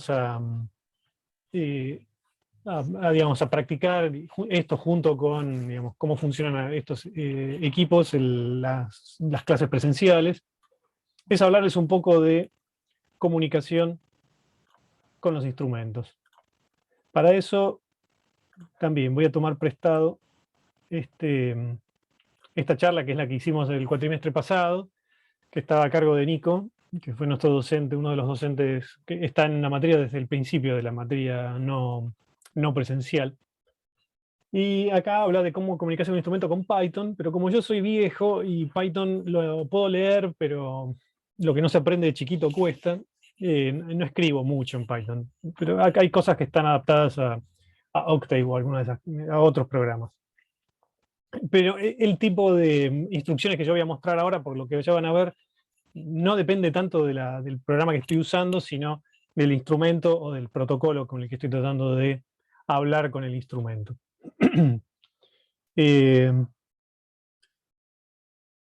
a, digamos, a practicar esto junto con, digamos, cómo funcionan estos equipos en las clases presenciales, es hablarles un poco de comunicación con los instrumentos. Para eso también voy a tomar prestado esta charla, que es la que hicimos el cuatrimestre pasado, que estaba a cargo de Nico, que fue nuestro docente, uno de los docentes que está en la materia desde el principio de la materia no presencial. Y acá habla de cómo comunicarse con un instrumento con Python, pero como yo soy viejo y Python lo puedo leer, pero lo que no se aprende de chiquito cuesta, no escribo mucho en Python. Pero acá hay cosas que están adaptadas a Octave o a otros programas. Pero el tipo de instrucciones que yo voy a mostrar ahora, por lo que ya van a ver, no depende tanto del programa que estoy usando, sino del instrumento o del protocolo con el que estoy tratando de hablar con el instrumento.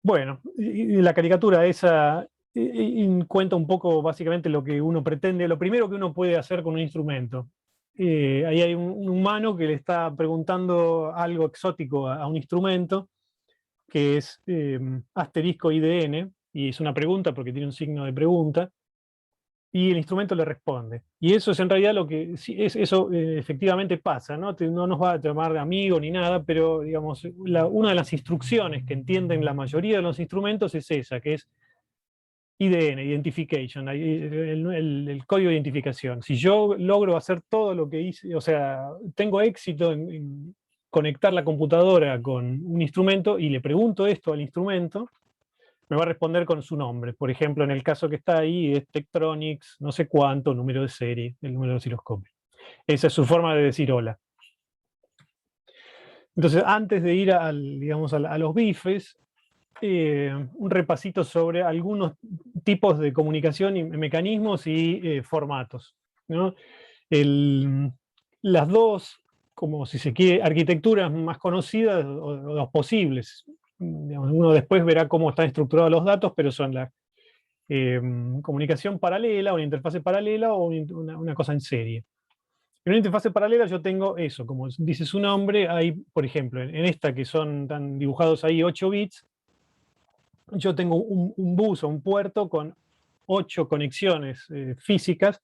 Bueno, la caricatura esa cuenta un poco básicamente lo que uno pretende, lo primero que uno puede hacer con un instrumento. Ahí hay un humano que le está preguntando algo exótico a un instrumento, que es asterisco IDN, y es una pregunta porque tiene un signo de pregunta, y el instrumento le responde. Y eso es en realidad lo que, eso efectivamente pasa, ¿no? No nos va a llamar de amigo ni nada, pero digamos, una de las instrucciones que entienden la mayoría de los instrumentos es esa, que es IDN, Identification, el código de identificación. Si yo logro hacer todo lo que hice, o sea, tengo éxito en conectar la computadora con un instrumento y le pregunto esto al instrumento, me va a responder con su nombre. Por ejemplo, en el caso que está ahí es Tektronix, no sé cuánto, número de serie, el número de osciloscopio. Esa es su forma de decir hola. Entonces, antes de ir digamos, a los bifes, un repasito sobre algunos tipos de comunicación y mecanismos y formatos, ¿no? Las dos, como si se quiere, arquitecturas más conocidas o los posibles. Digamos, uno después verá cómo están estructurados los datos, pero son la comunicación paralela, una interfase paralela o una cosa en serie. En una interfase paralela yo tengo eso, como dice su nombre, hay, por ejemplo, en esta que están dibujados ahí 8 bits, yo tengo un bus o un puerto con 8 conexiones físicas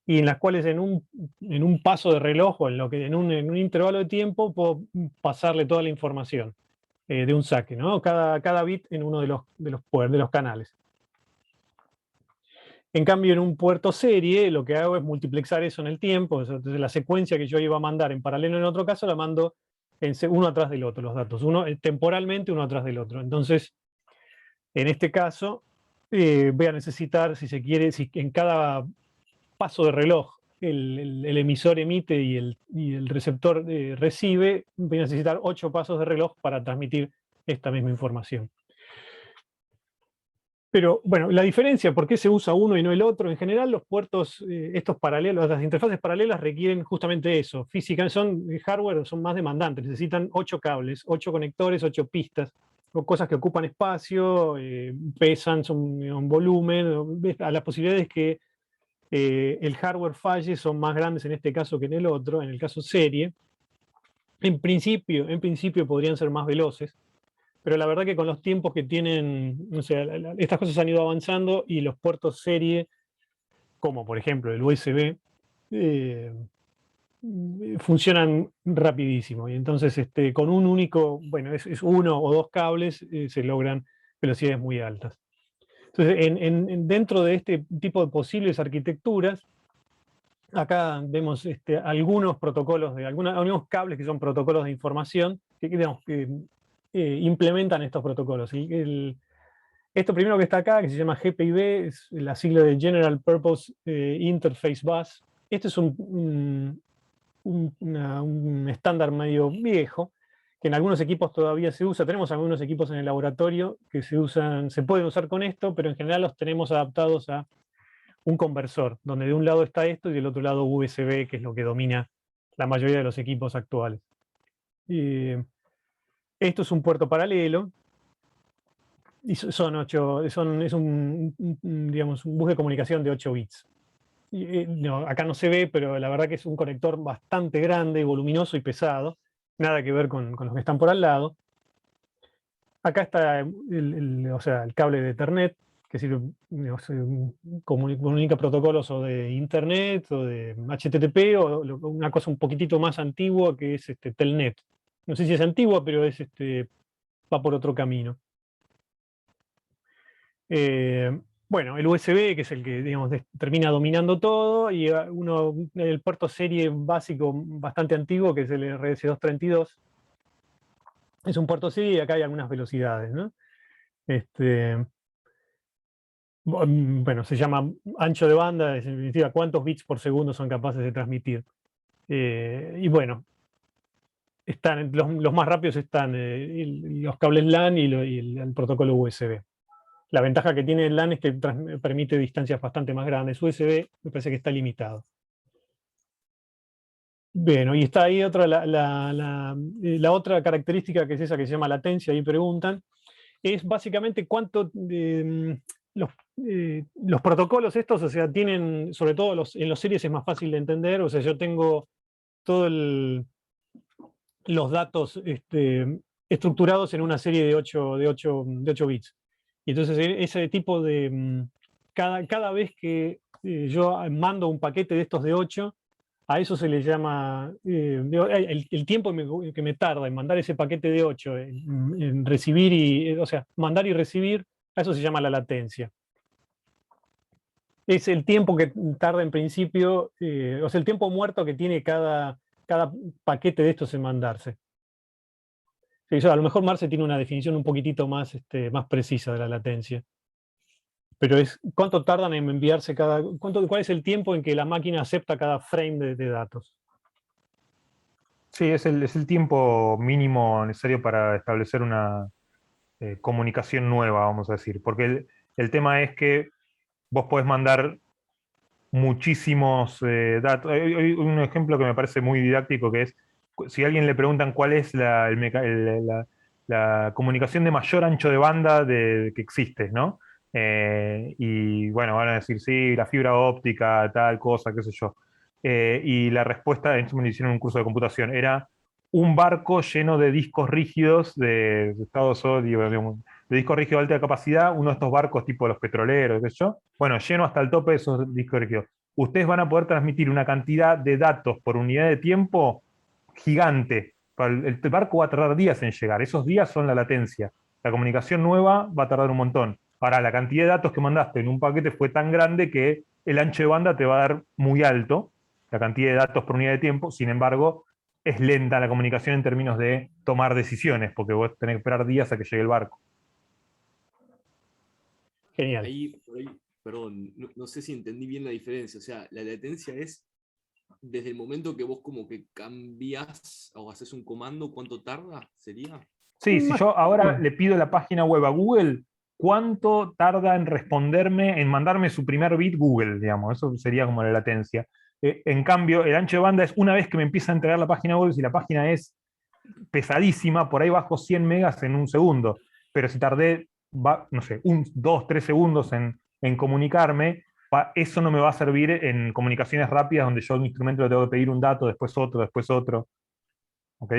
y en las cuales en un paso de reloj o en un intervalo de tiempo puedo pasarle toda la información de un saque, ¿no? Cada bit en uno de los canales. En cambio, en un puerto serie, lo que hago es multiplexar eso en el tiempo. Entonces, la secuencia que yo iba a mandar en paralelo en otro caso, la mando uno atrás del otro, los datos. Temporalmente, uno atrás del otro. Entonces, en este caso, voy a necesitar, si se quiere, si en cada paso de reloj el emisor emite y el receptor recibe, voy a necesitar 8 pasos de reloj para transmitir esta misma información. Pero bueno, la diferencia, ¿por qué se usa uno y no el otro? En general, los puertos, estos paralelos, las interfaces paralelas requieren justamente eso. Física, hardware, son más demandantes, necesitan 8 cables, 8 conectores, 8 pistas, o cosas que ocupan espacio, pesan, son un volumen, las posibilidades que el hardware falle son más grandes en este caso que en el otro, en el caso serie. En principio podrían ser más veloces, pero la verdad que con los tiempos que tienen, no sé, estas cosas han ido avanzando y los puertos serie, como por ejemplo el USB, funcionan rapidísimo. Y entonces con un único, bueno, es uno o dos cables, se logran velocidades muy altas. Entonces, dentro de este tipo de posibles arquitecturas, acá vemos algunos protocolos, algunos cables que son protocolos de información que, digamos, que implementan estos protocolos. Esto primero que está acá, que se llama GPIB, es la sigla de General Purpose Interface Bus. Este es un estándar medio viejo, que en algunos equipos todavía se usa. Tenemos algunos equipos en el laboratorio que se pueden usar con esto, pero en general los tenemos adaptados a un conversor, donde de un lado está esto y del otro lado USB, que es lo que domina la mayoría de los equipos actuales. Esto es un puerto paralelo, y es digamos, un bus de comunicación de 8 bits. no, acá no se ve, pero la verdad que es un conector bastante grande, voluminoso y pesado. Nada que ver con los que están por al lado. Acá está o sea, el cable de Ethernet, que sirve, no sé, comunica protocolos o de Internet o de HTTP o una cosa un poquitito más antigua que es Telnet. No sé si es antigua, pero va por otro camino. Bueno, el USB, que es el que digamos, termina dominando todo, y el puerto serie básico bastante antiguo, que es el RS232. Es un puerto serie y acá hay algunas velocidades, ¿no? Este, bueno, se llama ancho de banda, significa cuántos bits por segundo son capaces de transmitir. Y bueno, los más rápidos están los cables LAN y el protocolo USB. La ventaja que tiene el LAN es que permite distancias bastante más grandes. USB me parece que está limitado. Bueno, y está ahí la otra característica, que es esa que se llama latencia, ahí preguntan, es básicamente cuánto los protocolos estos, o sea, tienen, sobre todo en los series es más fácil de entender, o sea, yo tengo todos los datos estructurados en una serie de ocho bits. Y entonces ese tipo de, cada vez que yo mando un paquete de estos de 8, a eso se le llama, el tiempo que me tarda en mandar ese paquete de 8, en recibir o sea, mandar y recibir, a eso se llama la latencia. Es el tiempo que tarda en principio, o sea, el tiempo muerto que tiene cada paquete de estos en mandarse. Sí, a lo mejor Marce tiene una definición un poquitito más precisa de la latencia. Pero es cuánto tardan en enviarse cuál es el tiempo en que la máquina acepta cada frame de datos. Sí, es el tiempo mínimo necesario para establecer una comunicación nueva, vamos a decir. Porque el tema es que vos podés mandar muchísimos datos. Hay un ejemplo que me parece muy didáctico, que es, si a alguien le preguntan cuál es la comunicación de mayor ancho de banda que existe, ¿no? Y bueno, van a decir, sí, la fibra óptica, tal cosa, qué sé yo. Y la respuesta, en eso me lo hicieron en un curso de computación, era un barco lleno de discos rígidos de estado sólido, de discos rígidos de alta capacidad, uno de estos barcos tipo los petroleros, qué sé yo, bueno, lleno hasta el tope de esos discos rígidos. Ustedes van a poder transmitir una cantidad de datos por unidad de tiempo gigante. El barco va a tardar días en llegar, esos días son la latencia. La comunicación nueva va a tardar un montón. Ahora, la cantidad de datos que mandaste en un paquete fue tan grande que el ancho de banda te va a dar muy alto, la cantidad de datos por unidad de tiempo, sin embargo, es lenta la comunicación en términos de tomar decisiones, porque vos tenés que esperar días a que llegue el barco. Genial. Ahí, perdón, no sé si entendí bien la diferencia. O sea, la latencia es desde el momento que vos como que cambias o haces un comando, ¿cuánto tarda? ¿Sería? Sí, si yo ahora le pido la página web a Google, ¿cuánto tarda en responderme, en mandarme su primer bit Google, digamos? Eso sería como la latencia. En cambio, el ancho de banda es una vez que me empieza a entregar la página web, si la página es pesadísima, por ahí bajo 100 megas en un segundo. Pero si tardé, no sé, 2, 3 segundos en comunicarme, eso no me va a servir en comunicaciones rápidas donde yo a un instrumento le tengo que pedir un dato, después otro, después otro. ¿Ok?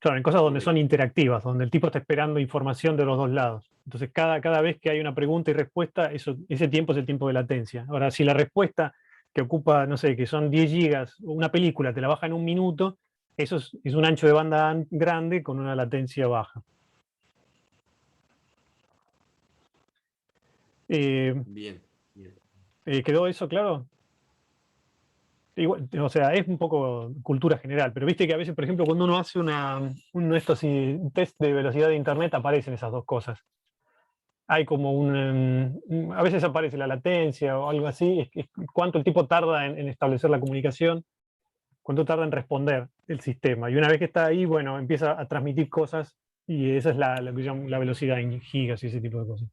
Claro, en cosas donde son interactivas, donde el tipo está esperando información de los dos lados. Entonces, cada vez que hay una pregunta y respuesta, ese tiempo es el tiempo de latencia. Ahora, si la respuesta que ocupa, no sé, que son 10 gigas, o una película te la baja en un minuto, eso es un ancho de banda grande con una latencia baja. Bien, bien. ¿Quedó eso claro? Igual, o sea, es un poco cultura general, pero viste que a veces, por ejemplo, cuando uno hace uno de estos test de velocidad de internet, aparecen esas dos cosas. Hay como a veces aparece la latencia o algo así, es cuánto el tipo tarda en establecer la comunicación, cuánto tarda en responder el sistema. Y una vez que está ahí, bueno, empieza a transmitir cosas y esa es lo que llaman la velocidad en gigas y ese tipo de cosas.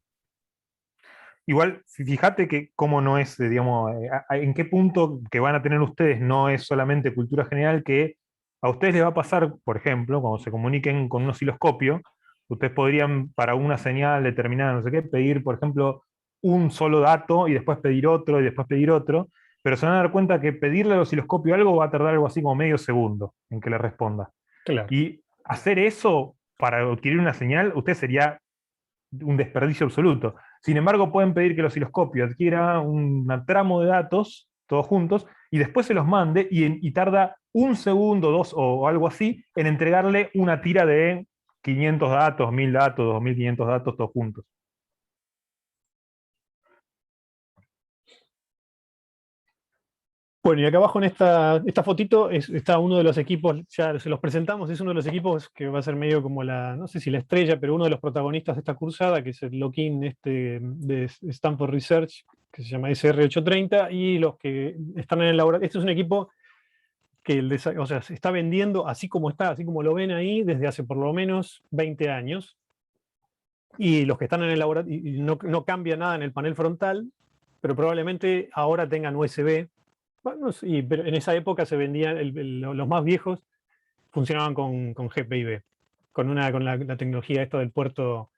Igual, fíjate que cómo no es, digamos, en qué punto que van a tener ustedes no es solamente cultura general, que a ustedes les va a pasar, por ejemplo, cuando se comuniquen con un osciloscopio, ustedes podrían para una señal determinada, no sé qué, pedir, por ejemplo, un solo dato y después pedir otro y después pedir otro. pero se van a dar cuenta que pedirle al osciloscopio algo va a tardar algo así como medio segundo en que le responda. Claro. Y hacer eso para adquirir una señal, usted sería un desperdicio absoluto. Sin embargo, pueden pedir que el osciloscopio adquiera un tramo de datos, todos juntos, y después se los mande y tarda un segundo, dos o algo así, en entregarle una tira de 500 datos, 1000 datos, 2500 datos, todos juntos. Bueno, y acá abajo en esta fotito está uno de los equipos, ya se los presentamos, es uno de los equipos que va a ser medio como no sé si la estrella, pero uno de los protagonistas de esta cursada, que es el Lock-in de Stanford Research, que se llama SR830, y los que están en el laboratorio. Este es un equipo que o sea, se está vendiendo así como está, así como lo ven ahí, desde hace por lo menos 20 años. Y los que están en el laboratorio, no cambia nada en el panel frontal, pero probablemente ahora tengan USB. Bueno, sí, pero en esa época se vendían, los más viejos funcionaban con GPIB, con la tecnología esta del puerto,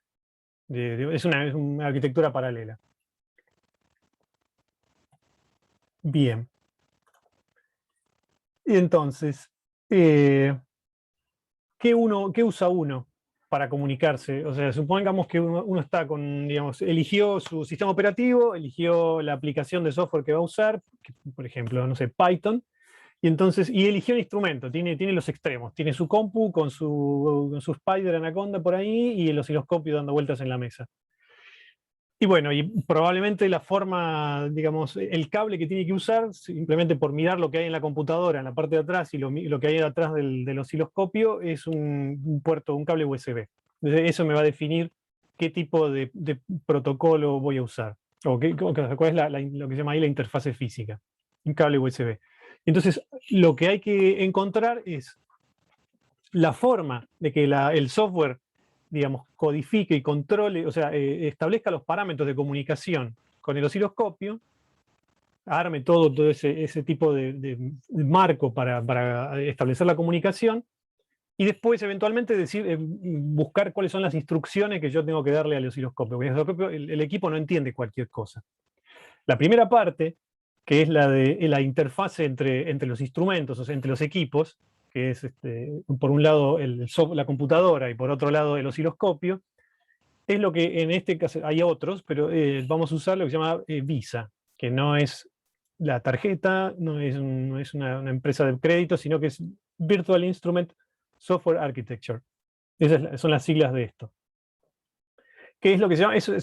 es una arquitectura paralela. Bien. Y entonces, ¿qué usa uno para comunicarse? O sea, supongamos que uno está digamos, eligió su sistema operativo, eligió la aplicación de software que va a usar, por ejemplo, no sé, Python, y eligió un instrumento, tiene los extremos, tiene su compu con su Spider Anaconda por ahí y el osciloscopio dando vueltas en la mesa. Y bueno, y probablemente la forma, digamos, el cable que tiene que usar, simplemente por mirar lo que hay en la computadora, en la parte de atrás, y lo que hay atrás del osciloscopio, es un puerto, un cable USB. Entonces, eso me va a definir qué tipo de protocolo voy a usar, o cuál es lo que se llama ahí la interfase física, un cable USB. Entonces, lo que hay que encontrar es la forma de que el software, digamos, codifique y controle, o sea, establezca los parámetros de comunicación con el osciloscopio, arme todo ese tipo de marco para establecer la comunicación, y después eventualmente buscar cuáles son las instrucciones que yo tengo que darle al osciloscopio. Porque el equipo no entiende cualquier cosa. La primera parte, que es la de la interfase entre los instrumentos, o sea, entre los equipos, que es por un lado la computadora y por otro lado el osciloscopio, es lo que en este caso hay otros, pero vamos a usar lo que se llama VISA, que no es la tarjeta, no es una empresa de crédito, sino que es Virtual Instrument Software Architecture. Esas son las siglas de esto. ¿Qué es lo que se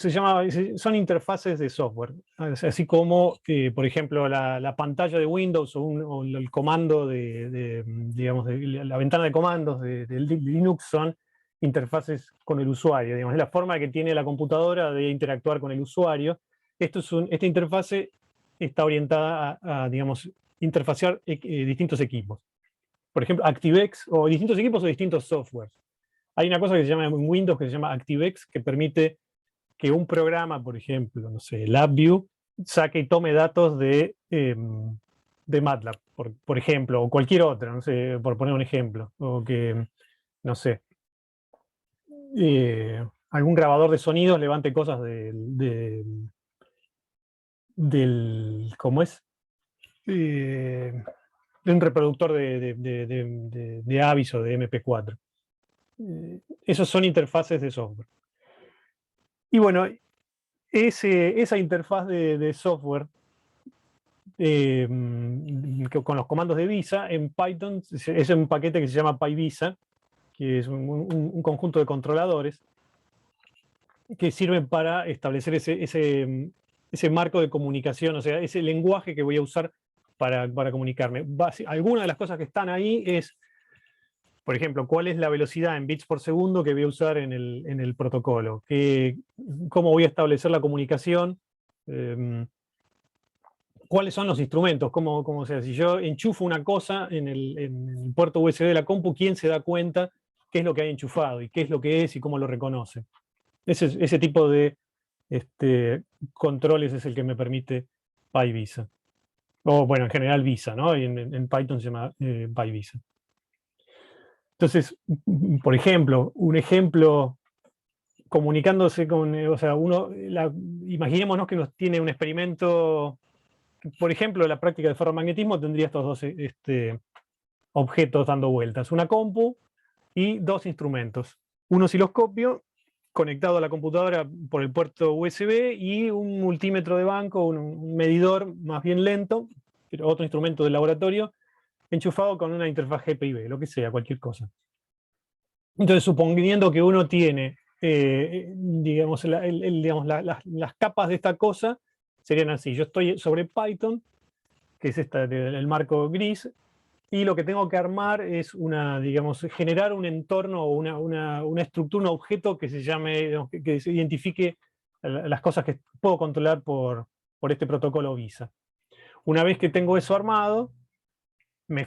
llama? Eso son interfaces de software. Así como, por ejemplo, la pantalla de Windows o el comando digamos, la ventana de comandos de Linux son interfaces con el usuario. Digamos, es la forma que tiene la computadora de interactuar con el usuario. Esta interfase está orientada a digamos, interfacear distintos equipos. Por ejemplo, ActiveX, o distintos equipos o distintos softwares. Hay una cosa que se llama en Windows que se llama ActiveX, que permite que un programa, por ejemplo, no sé, LabVIEW, saque y tome datos de MATLAB, por ejemplo, o cualquier otra, no sé, por poner un ejemplo. O que, no sé, algún grabador de sonidos levante cosas ¿cómo es? De un reproductor de Avis o de MP4. Esos son interfaces de software. Y bueno, esa interfaz de software con los comandos de Visa en Python es un paquete que se llama PyVisa, que es un conjunto de controladores que sirven para establecer ese marco de comunicación, o sea, ese lenguaje que voy a usar para comunicarme. Algunas de las cosas que están ahí es, por ejemplo, cuál es la velocidad en bits por segundo que voy a usar en el protocolo, cómo voy a establecer la comunicación, cuáles son los instrumentos, cómo sea, si yo enchufo una cosa en el puerto USB de la compu, ¿quién se da cuenta qué es lo que hay enchufado y qué es lo que es y cómo lo reconoce? Ese tipo de controles es el que me permite PyVisa. O bueno, en general Visa, ¿no? Y en Python se llama PyVisa. Entonces, por ejemplo, un ejemplo comunicándose con, o sea, imaginémonos que nos tiene un experimento por ejemplo, la práctica de ferromagnetismo tendría estos dos objetos dando vueltas. Una compu y dos instrumentos. Un osciloscopio conectado a la computadora por el puerto USB y un multímetro de banco, un medidor más bien lento, pero otro instrumento del laboratorio, enchufado con una interfaz GPIB, lo que sea, cualquier cosa. Entonces, suponiendo que uno tiene, digamos, las capas de esta cosa, serían así. Yo estoy sobre Python, que es el marco gris, y lo que tengo que armar es digamos, generar un entorno o una estructura, un objeto que se llame, digamos, que se identifique las cosas que puedo controlar por este protocolo VISA. Una vez que tengo eso armado, me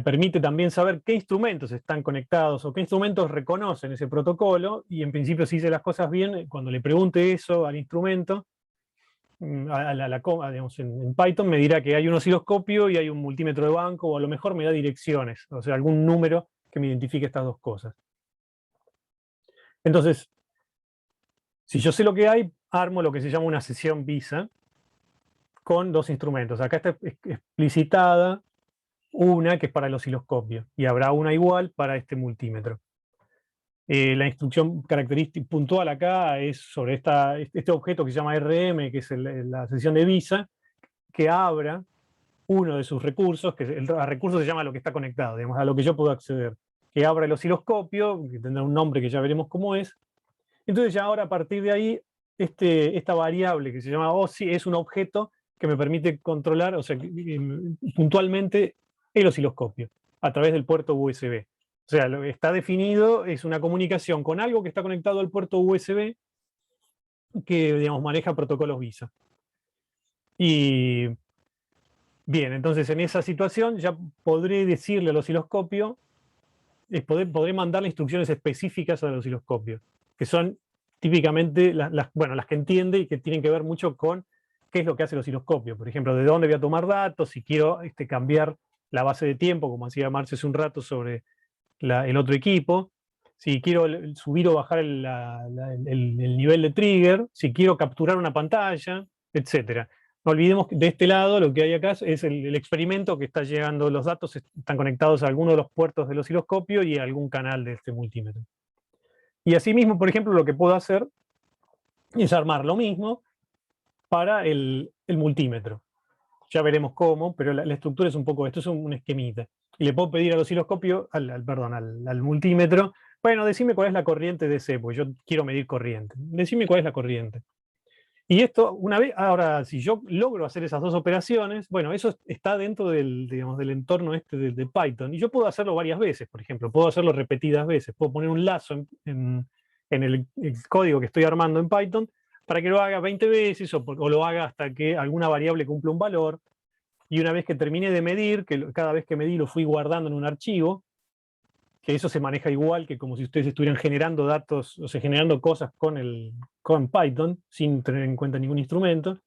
permite también saber qué instrumentos están conectados o qué instrumentos reconocen ese protocolo, y en principio, si hice las cosas bien, cuando le pregunte eso al instrumento, digamos, en Python me dirá que hay un osciloscopio y hay un multímetro de banco, o a lo mejor me da direcciones, o sea, algún número que me identifique estas dos cosas. Entonces, si yo sé lo que hay, armo lo que se llama una sesión VISA con dos instrumentos. Acá está explicitada una que es para el osciloscopio, y habrá una igual para este multímetro. La instrucción característica puntual acá es sobre este objeto que se llama RM, que es la sesión de VISA, que abra uno de sus recursos, que el recurso se llama lo que está conectado, digamos, a lo que yo puedo acceder, que abra el osciloscopio, que tendrá un nombre que ya veremos cómo es. Entonces ya ahora, a partir de ahí, esta variable que se llama OSI es un objeto que me permite controlar, o sea, puntualmente el osciloscopio a través del puerto USB. O sea, lo que está definido es una comunicación con algo que está conectado al puerto USB que, digamos, maneja protocolos VISA. Y bien, entonces en esa situación ya podré decirle al osciloscopio, podré mandarle instrucciones específicas al osciloscopio, que son típicamente las que entiende y que tienen que ver mucho con qué es lo que hace el osciloscopio. Por ejemplo, de dónde voy a tomar datos, si quiero cambiar la base de tiempo, como hacía Marce hace un rato sobre el otro equipo, si quiero subir o bajar el nivel de trigger, si quiero capturar una pantalla, etc. No olvidemos que de este lado lo que hay acá es el experimento que está llegando, los datos están conectados a alguno de los puertos del osciloscopio y a algún canal de este multímetro. Y asimismo, por ejemplo, lo que puedo hacer es armar lo mismo para el multímetro. Ya veremos cómo, pero la estructura es un poco esto, es un esquemita. Y le puedo pedir al osciloscopio, al multímetro, bueno, decime cuál es la corriente de ese, porque yo quiero medir corriente. Decime cuál es la corriente. Y esto, una vez, ahora, si yo logro hacer esas dos operaciones, bueno, eso está dentro digamos, del entorno de Python. Y yo puedo hacerlo varias veces, por ejemplo, puedo hacerlo repetidas veces. Puedo poner un lazo en el código que estoy armando en Python para que lo haga 20 veces o lo haga hasta que alguna variable cumpla un valor. Y una vez que terminé de medir, que cada vez que medí lo fui guardando en un archivo, que eso se maneja igual que como si ustedes estuvieran generando datos, o sea, generando cosas con Python, sin tener en cuenta ningún instrumento.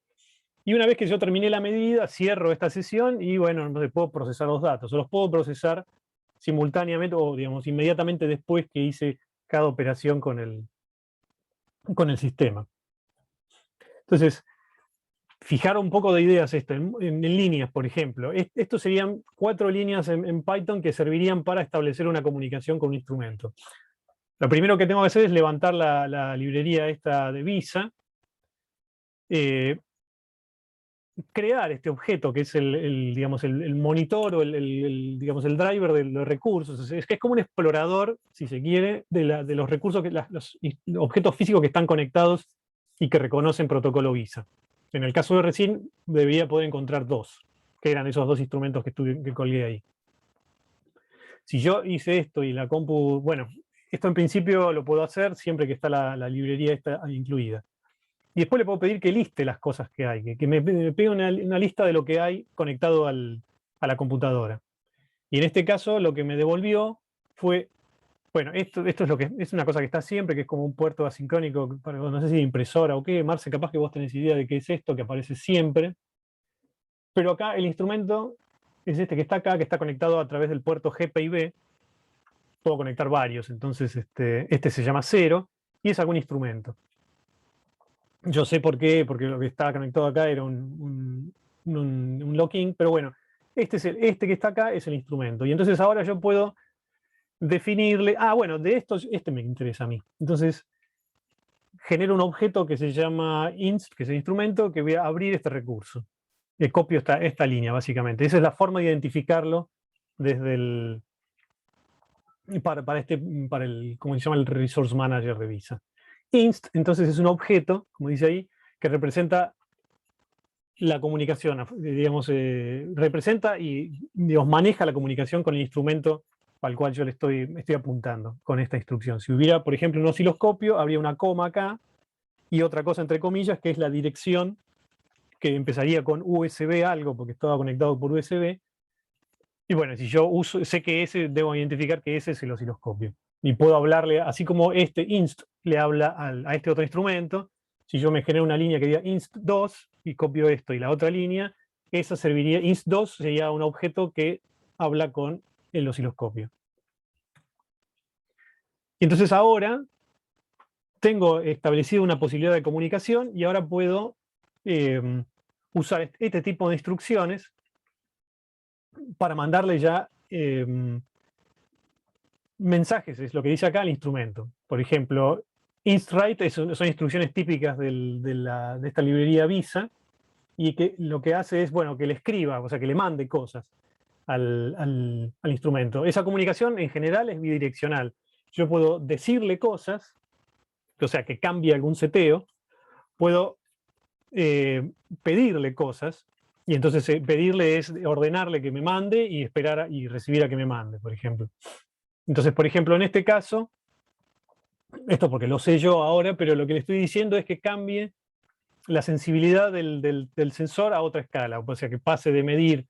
Y una vez que yo terminé la medida, cierro esta sesión y, bueno, entonces puedo procesar los datos. O los puedo procesar simultáneamente o, digamos, inmediatamente después que hice cada operación con el sistema. Entonces, fijar un poco de ideas en líneas, por ejemplo. Estos serían 4 líneas en Python que servirían para establecer una comunicación con un instrumento. Lo primero que tengo que hacer es levantar la librería esta de VISA, crear este objeto que es digamos, el monitor o digamos, el driver de los recursos. Es que es como un explorador, si se quiere, de los recursos, los objetos físicos que están conectados y que reconocen protocolo VISA. En el caso de recién, debería poder encontrar 2, que eran esos 2 instrumentos que colgué ahí. Si yo hice esto y la compu, bueno, esto en principio lo puedo hacer siempre que está la librería esta incluida. Y después le puedo pedir que liste las cosas que hay, que me pegue una lista de lo que hay conectado a la computadora. Y en este caso lo que me devolvió fue, bueno, esto es lo que es una cosa que está siempre, que es como un puerto asincrónico, no sé si de impresora o qué. Marce, capaz que vos tenés idea de qué es esto, que aparece siempre. Pero acá el instrumento es este que está acá, que está conectado a través del puerto GPIB. Puedo conectar varios, entonces este se llama 0 y es algún instrumento. Yo sé por qué, porque lo que estaba conectado acá era un un lock-in, pero bueno, este que está acá es el instrumento. Y entonces ahora yo puedo definirle, bueno, de estos, este me interesa a mí. Entonces, genero un objeto que se llama inst, que es el instrumento, que voy a abrir este recurso. Le copio esta línea, básicamente. Esa es la forma de identificarlo desde el, para el, como se llama, el Resource Manager de Visa. Inst, entonces, es un objeto, como dice ahí, que representa la comunicación, digamos, representa y digamos, maneja la comunicación con el instrumento al cual yo le estoy apuntando con esta instrucción. Si hubiera, por ejemplo, un osciloscopio, habría una coma acá y otra cosa entre comillas, que es la dirección, que empezaría con USB algo, porque estaba conectado por USB. Y bueno, si yo sé que ese, debo identificar que ese es el osciloscopio. Y puedo hablarle, así como este inst le habla a este otro instrumento, si yo me genero una línea que diga inst2 y copio esto y la otra línea, esa serviría, inst2 sería un objeto que habla con el osciloscopio. Y entonces ahora tengo establecido una posibilidad de comunicación y ahora puedo usar este tipo de instrucciones para mandarle ya mensajes, es lo que dice acá el instrumento. Por ejemplo, instWrite son instrucciones típicas de esta librería Visa, y que lo que hace es, bueno, que le escriba, o sea, que le mande cosas al instrumento. Esa comunicación en general es bidireccional. Yo puedo decirle cosas, o sea, que cambie algún seteo, puedo pedirle cosas, y entonces pedirle es ordenarle que me mande y esperar y recibir a que me mande, por ejemplo. Entonces, por ejemplo, en este caso, esto porque lo sé yo ahora, pero lo que le estoy diciendo es que cambie la sensibilidad del sensor a otra escala, o sea, que pase de medir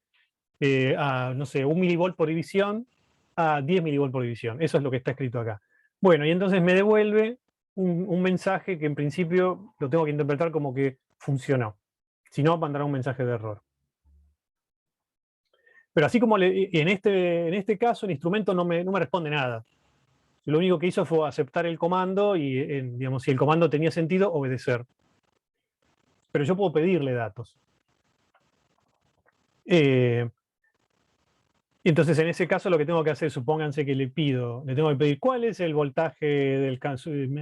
a, no sé, 1 milivolt por división a 10 milivolt por división. Eso es lo que está escrito acá. Bueno, y entonces me devuelve un mensaje que en principio lo tengo que interpretar como que funcionó. Si no, mandará un mensaje de error. Pero así como en este caso el instrumento no me responde nada. Lo único que hizo fue aceptar el comando y, digamos, si el comando tenía sentido, obedecer. Pero yo puedo pedirle datos. Entonces, en ese caso, lo que tengo que hacer, supónganse que le tengo que pedir cuál es el voltaje el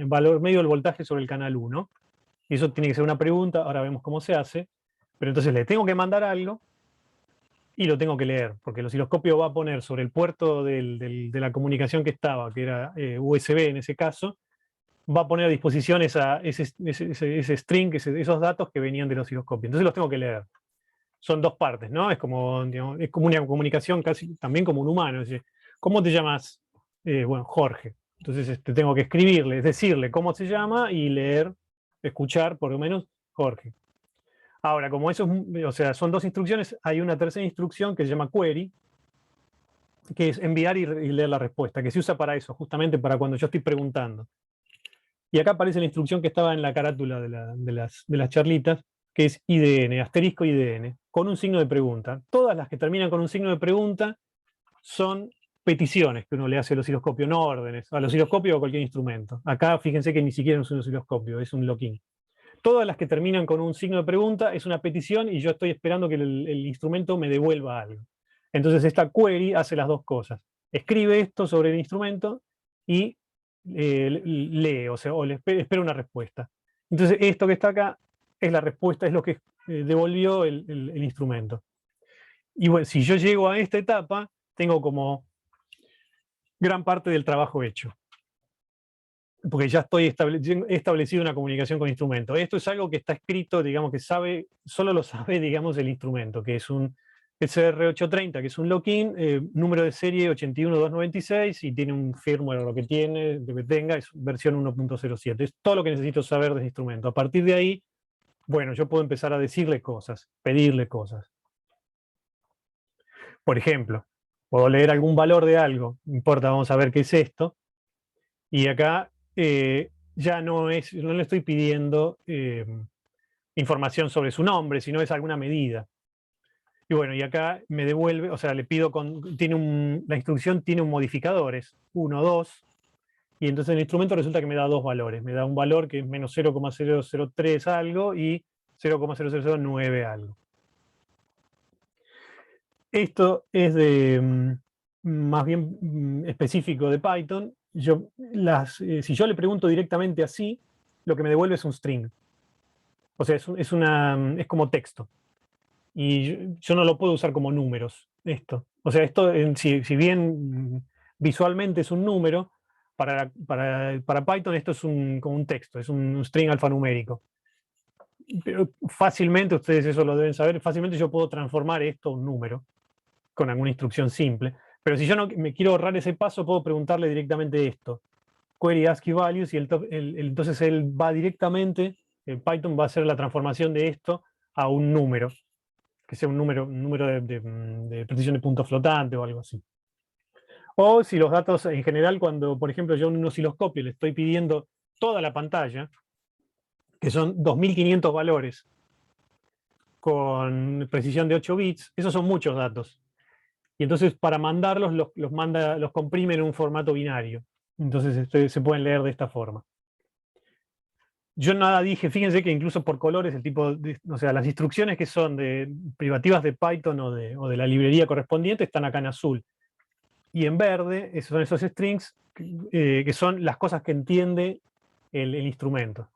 valor medio del voltaje sobre el canal 1. Y eso tiene que ser una pregunta, ahora vemos cómo se hace. Pero entonces le tengo que mandar algo y lo tengo que leer, porque el osciloscopio va a poner sobre el puerto de la comunicación que estaba, que era USB en ese caso, va a poner a disposición ese string, esos datos que venían del osciloscopio. Entonces los tengo que leer. Son dos partes, ¿no? Es como, digamos, es como una comunicación casi también como un humano. Es decir, ¿cómo te llamas? Bueno, Jorge. Entonces tengo que escribirle, es decirle cómo se llama y leer, escuchar por lo menos Jorge. Ahora, como eso o sea, son dos instrucciones, hay una tercera instrucción que se llama query, que es enviar y leer la respuesta, que se usa para eso, justamente para cuando yo estoy preguntando. Y acá aparece la instrucción que estaba en la carátula de las charlitas, que es IDN, asterisco IDN, con un signo de pregunta. Todas las que terminan con un signo de pregunta son peticiones que uno le hace al osciloscopio, no órdenes, al osciloscopio o a cualquier instrumento. Acá fíjense que ni siquiera es un osciloscopio, es un lock-in. Todas las que terminan con un signo de pregunta es una petición y yo estoy esperando que el instrumento me devuelva algo. Entonces esta query hace las dos cosas. Escribe esto sobre el instrumento y lee, o sea, o le espera una respuesta. Entonces esto que está acá es la respuesta, es lo que devolvió el instrumento. Y bueno, si yo llego a esta etapa, tengo como gran parte del trabajo hecho. Porque ya he establecido una comunicación con instrumento. Esto es algo que está escrito, digamos, que solo lo sabe, digamos, el instrumento, que es un SR830, que es un lock-in, número de serie 81296, y tiene un firmware, lo que tenga, es versión 1.07. Es todo lo que necesito saber de ese instrumento. A partir de ahí, bueno, yo puedo empezar a decirle cosas, pedirle cosas. Por ejemplo, puedo leer algún valor de algo, no importa, vamos a ver qué es esto, y acá ya no le estoy pidiendo información sobre su nombre, sino es alguna medida. Y bueno, y acá me devuelve, o sea, le pido, la instrucción tiene un modificadores, 1, 2, y entonces el instrumento resulta que me da dos valores. Me da un valor que es menos 0,003 algo y 0,0009 algo. Esto es más bien específico de Python. Si yo le pregunto directamente así, lo que me devuelve es un string. O sea, es como texto. Y yo no lo puedo usar como números, esto. O sea, esto, si bien visualmente es un número, para Python esto es como un texto, es un string alfanumérico. Pero fácilmente, ustedes eso lo deben saber, fácilmente yo puedo transformar esto a un número con alguna instrucción simple. Pero si yo no me quiero ahorrar ese paso, puedo preguntarle directamente esto. Query ASCII values y entonces él va directamente, Python va a hacer la transformación de esto a un número, que sea un número de precisión de punto flotante o algo así. O si los datos en general, cuando por ejemplo yo en un osciloscopio le estoy pidiendo toda la pantalla, que son 2500 valores con precisión de 8 bits, esos son muchos datos. Y entonces para mandarlos los comprime en un formato binario. Entonces se pueden leer de esta forma. Yo nada dije, fíjense que incluso por colores o sea, las instrucciones que son privativas de Python o de la librería correspondiente están acá en azul. Y en verde, esos son esos strings que son las cosas que entiende el instrumento.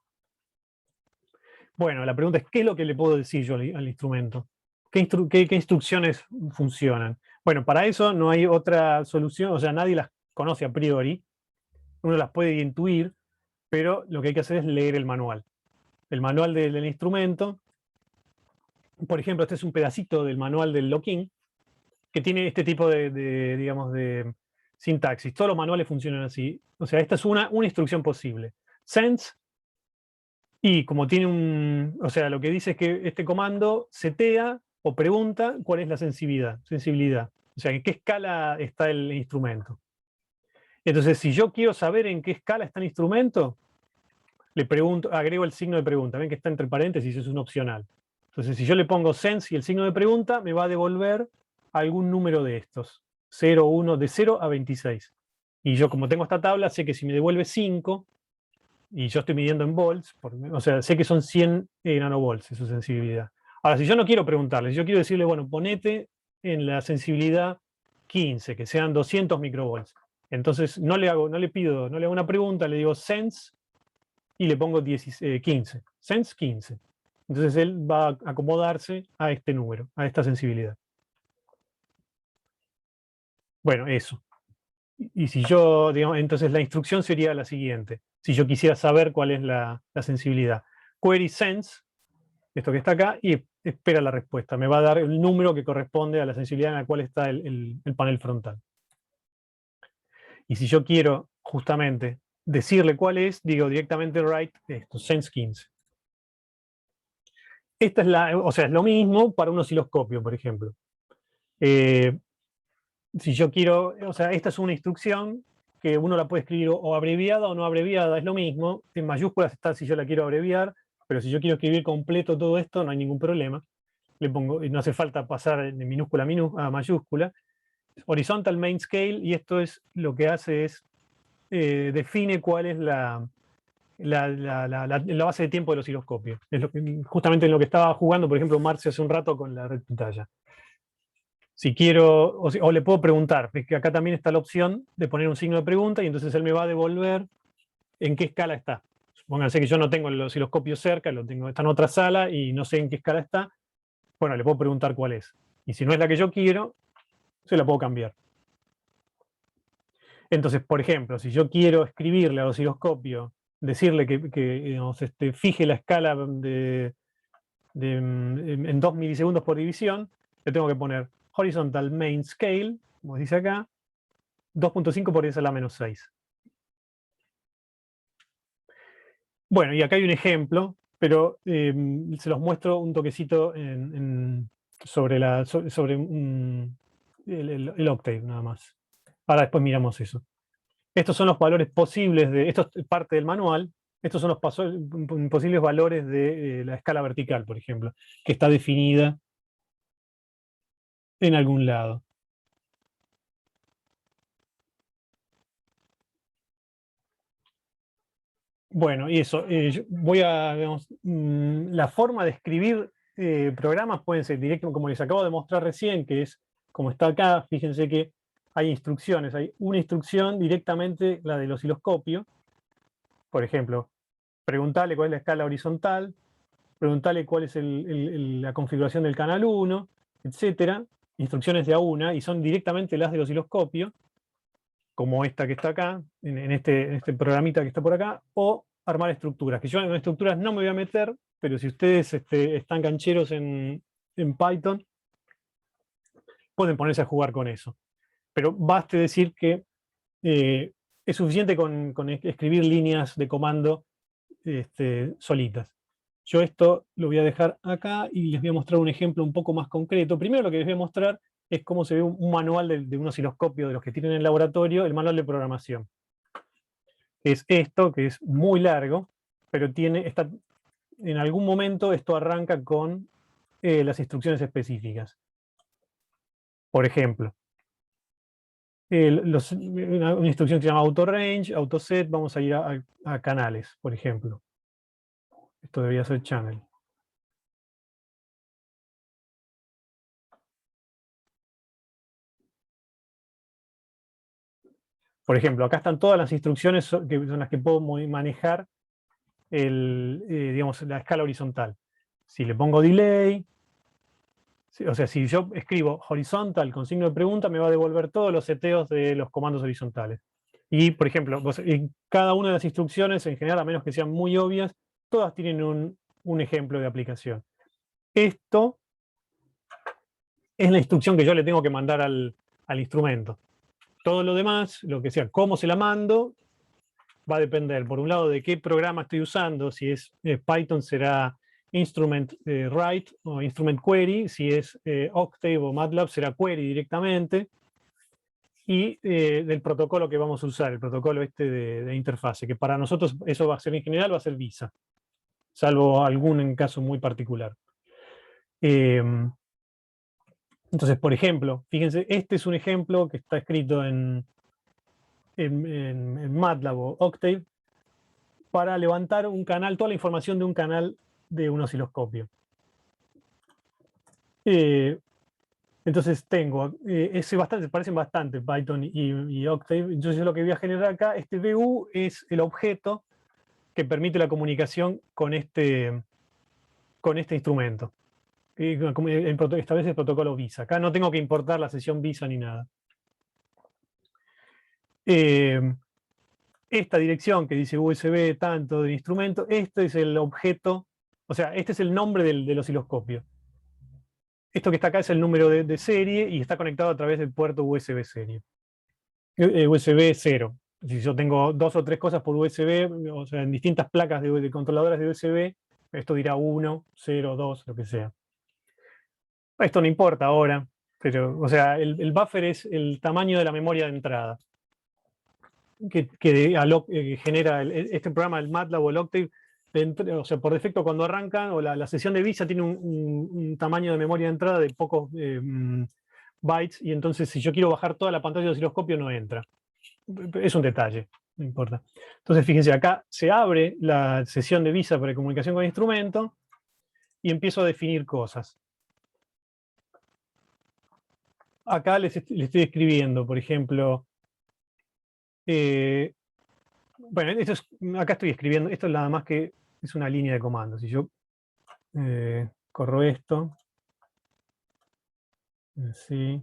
Bueno, la pregunta es, ¿qué es lo que le puedo decir yo al instrumento? ¿Qué instrucciones funcionan? Bueno, para eso no hay otra solución, o sea, nadie las conoce a priori, uno las puede intuir, pero lo que hay que hacer es leer el manual. El manual del instrumento, por ejemplo, este es un pedacito del manual del lock-in, que tiene este tipo digamos, de sintaxis. Todos los manuales funcionan así. O sea, esta es una instrucción posible. Sense, y como tiene o sea, lo que dice es que este comando setea o pregunta cuál es la sensibilidad. O sea, en qué escala está el instrumento. Entonces, si yo quiero saber en qué escala está el instrumento, le pregunto, agrego el signo de pregunta. Ven que está entre paréntesis, es un opcional. Entonces, si yo le pongo sense y el signo de pregunta, me va a devolver algún número de estos. 0, 1, de 0 a 26. Y yo, como tengo esta tabla, sé que si me devuelve 5, y yo estoy midiendo en volts, o sea, sé que son 100 nanovolts su sensibilidad. Ahora, si yo no quiero preguntarle, si yo quiero decirle, bueno, ponete en la sensibilidad 15, que sean 200 microvolts. Entonces, no le hago una pregunta, le digo sense y le pongo 15. Sense 15. Entonces él va a acomodarse a este número, a esta sensibilidad. Bueno, eso. Y si yo, digamos, entonces la instrucción sería la siguiente. Si yo quisiera saber cuál es la sensibilidad. Query sense, esto que está acá, y espera la respuesta. Me va a dar el número que corresponde a la sensibilidad en la cual está el panel frontal. Y si yo quiero justamente decirle cuál es, digo directamente write esto, sense 15. Esta es o sea, es lo mismo para un osciloscopio, por ejemplo. Si yo quiero, o sea, esta es una instrucción que uno la puede escribir o abreviada o no abreviada, es lo mismo. En mayúsculas está si yo la quiero abreviar, pero si yo quiero escribir completo todo esto, no hay ningún problema. Le pongo, no hace falta pasar de minúscula a mayúscula. Horizontal main scale, y esto es lo que hace es define cuál es la base de tiempo del osciloscopio. Es justamente en lo que estaba jugando, por ejemplo, Marcio hace un rato con la red pantalla. Si quiero, o le puedo preguntar, es que acá también está la opción de poner un signo de pregunta y entonces él me va a devolver en qué escala está. Pónganse que yo no tengo el osciloscopio cerca, está en otra sala y no sé en qué escala está. Bueno, le puedo preguntar cuál es. Y si no es la que yo quiero, se la puedo cambiar. Entonces, por ejemplo, si yo quiero escribirle al osciloscopio, decirle que digamos, fije la escala en 2 milisegundos por división, le tengo que poner horizontal main scale, como dice acá, 2.5 por 10 a la menos 6. Bueno, y acá hay un ejemplo, pero se los muestro un toquecito sobre el Octave, nada más. Ahora después miramos eso. Estos son los valores posibles esto es parte del manual, estos son los posibles valores de la escala vertical, por ejemplo, que está definida en algún lado. Bueno, y eso, digamos, la forma de escribir programas pueden ser directo, como les acabo de mostrar recién, que es como está acá, fíjense que hay instrucciones. Hay una instrucción directamente, la del osciloscopio. Por ejemplo, preguntarle cuál es la escala horizontal, preguntarle cuál es la configuración del canal 1, etcétera. Instrucciones de a una, y son directamente las del osciloscopio, como esta que está acá, en este programita que está por acá, o armar estructuras, que yo en estructuras no me voy a meter, pero si ustedes están cancheros en Python, pueden ponerse a jugar con eso. Pero baste decir que es suficiente con escribir líneas de comando solitas. Yo esto lo voy a dejar acá y les voy a mostrar un ejemplo un poco más concreto. Primero lo que les voy a mostrar es cómo se ve un manual de un osciloscopio de los que tienen en el laboratorio, el manual de programación. Es esto, que es muy largo, pero en algún momento esto arranca con las instrucciones específicas. Por ejemplo, una instrucción que se llama autorange, autoset, vamos a ir a canales, por ejemplo. Esto debería ser channel. Por ejemplo, acá están todas las instrucciones que son las que puedo manejar digamos, la escala horizontal. Si le pongo delay, o sea, si yo escribo horizontal con signo de pregunta, me va a devolver todos los seteos de los comandos horizontales. Y, por ejemplo, en cada una de las instrucciones, en general, a menos que sean muy obvias, todas tienen un ejemplo de aplicación. Esto es la instrucción que yo le tengo que mandar al instrumento. Todo lo demás, lo que sea, cómo se la mando, va a depender, por un lado, de qué programa estoy usando. Si es Python, será instrument write o instrument query. Si es Octave o MATLAB, será query directamente. Y del protocolo que vamos a usar, el protocolo de interfase, que para nosotros eso va a ser en general, va a ser Visa, salvo algún en caso muy particular. Entonces, por ejemplo, fíjense, este es un ejemplo que está escrito en MATLAB o Octave para levantar un canal, toda la información de un canal de un osciloscopio. Entonces tengo, parecen bastante Python y Octave. Entonces lo que voy a generar acá, este VU es el objeto que permite la comunicación con este instrumento. Esta vez el protocolo Visa. Acá no tengo que importar la sesión Visa ni nada. Esta dirección que dice USB tanto del instrumento, este es el objeto, o sea, este es el nombre del osciloscopio. Esto que está acá es el número de serie y está conectado a través del puerto USB serie. USB 0. Si yo tengo 2 o 3 cosas por USB, o sea, en distintas placas de controladoras de USB, esto dirá 1, 0, 2, lo que sea. Esto no importa ahora, pero, o sea, el buffer es el tamaño de la memoria de entrada que genera este programa, el MATLAB o el Octave. O sea, por defecto cuando arrancan, o la sesión de Visa tiene un tamaño de memoria de entrada de pocos bytes, y entonces si yo quiero bajar toda la pantalla del osciloscopio no entra. Es un detalle, no importa. Entonces fíjense, acá se abre la sesión de Visa para comunicación con el instrumento y empiezo a definir cosas. Acá les estoy escribiendo, por ejemplo, bueno, acá estoy escribiendo, esto es nada más que es una línea de comandos. Si yo corro esto, así.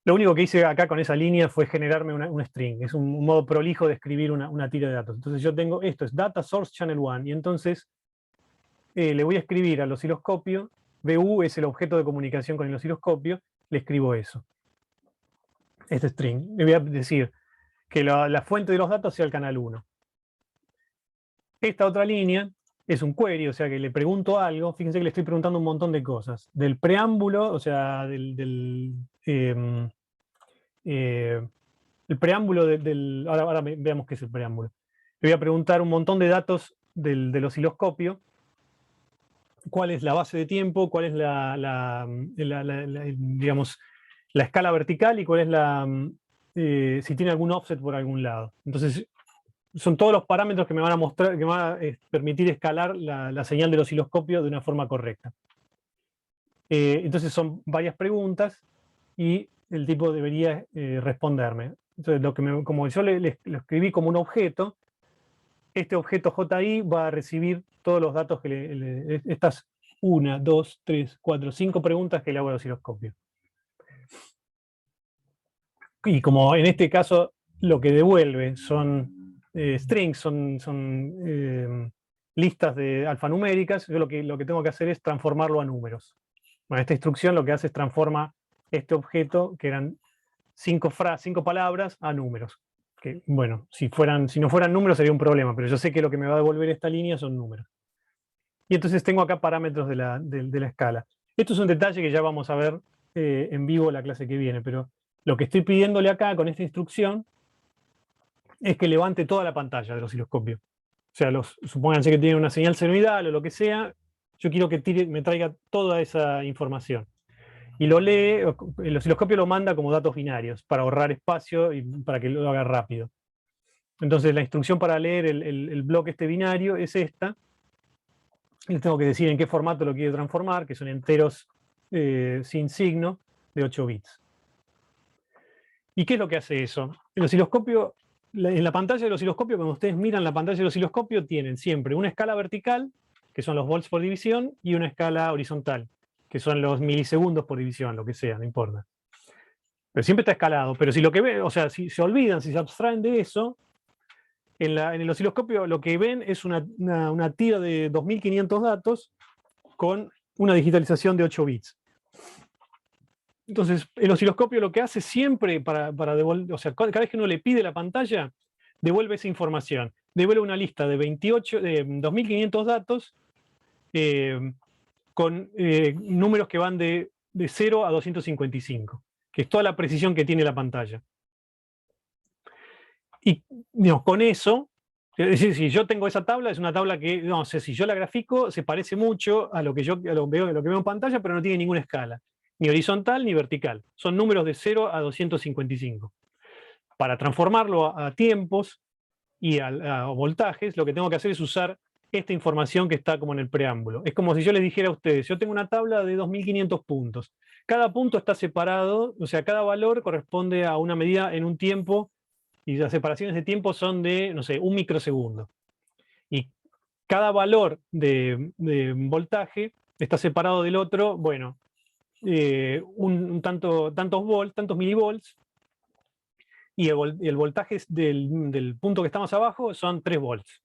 Lo único que hice acá con esa línea fue generarme un string. Es un modo prolijo de escribir una tira de datos. Entonces yo tengo esto, es data source channel 1, y entonces le voy a escribir al osciloscopio, VU es el objeto de comunicación con el osciloscopio, le escribo eso. Este string. Le voy a decir que la fuente de los datos sea el canal 1. Esta otra línea es un query, o sea que le pregunto algo. Fíjense que le estoy preguntando un montón de cosas. Del preámbulo, o sea, el preámbulo ahora veamos qué es el preámbulo. Le voy a preguntar un montón de datos del osciloscopio. ¿Cuál es la base de tiempo? ¿Cuál es digamos, la escala vertical? ¿Y cuál es si tiene algún offset por algún lado? Entonces, son todos los parámetros que me van a mostrar, que me van a permitir escalar la señal del osciloscopio de una forma correcta. Entonces son varias preguntas y el tipo debería responderme. Entonces, como yo lo escribí como un objeto, este objeto JI va a recibir todos los datos que estas 1, 2, 3, 4, 5 preguntas que le hago al osciloscopio. Y como en este caso lo que devuelve son strings, son listas alfanuméricas, yo lo que tengo que hacer es transformarlo a números. Bueno, esta instrucción lo que hace es transforma este objeto, que eran 5 palabras, a números. Que, bueno, si no fueran números sería un problema, pero yo sé que lo que me va a devolver esta línea son números. Y entonces tengo acá parámetros de la escala. Esto es un detalle que ya vamos a ver en vivo la clase que viene, pero lo que estoy pidiéndole acá con esta instrucción es que levante toda la pantalla del osciloscopio. O sea, supónganse que tiene una señal senoidal o lo que sea, yo quiero que me traiga toda esa información. Y lo lee, el osciloscopio lo manda como datos binarios para ahorrar espacio y para que lo haga rápido. Entonces la instrucción para leer el bloque este binario es esta. Les tengo que decir en qué formato lo quiero transformar, que son enteros sin signo de 8 bits. ¿Y qué es lo que hace eso? El osciloscopio, en la pantalla del osciloscopio, cuando ustedes miran la pantalla del osciloscopio, tienen siempre una escala vertical, que son los volts por división, y una escala horizontal, que son los milisegundos por división, lo que sea, no importa. Pero siempre está escalado. Pero si lo que ven, o sea, si se olvidan, si se abstraen de eso, en el osciloscopio lo que ven es una tira de 2500 datos con una digitalización de 8 bits. Entonces, el osciloscopio lo que hace siempre para devolver, o sea, cada vez que uno le pide la pantalla, devuelve esa información. Devuelve una lista de 2500 datos con números que van de 0 a 255, que es toda la precisión que tiene la pantalla. Y digamos, con eso, es decir, si yo tengo esa tabla, es una tabla que, no sé, si yo la grafico, se parece mucho a lo que veo en pantalla, pero no tiene ninguna escala, ni horizontal ni vertical. Son números de 0 a 255. Para transformarlo a tiempos y a voltajes, lo que tengo que hacer es usar esta información que está como en el preámbulo. Es como si yo les dijera a ustedes, yo tengo una tabla de 2500 puntos. Cada punto está separado, o sea, cada valor corresponde a una medida en un tiempo, y las separaciones de tiempo son de, no sé, 1 microsegundo. Y cada valor de voltaje está separado del otro, bueno, tantos milivolts, y el voltaje del punto que está más abajo son 3 volts.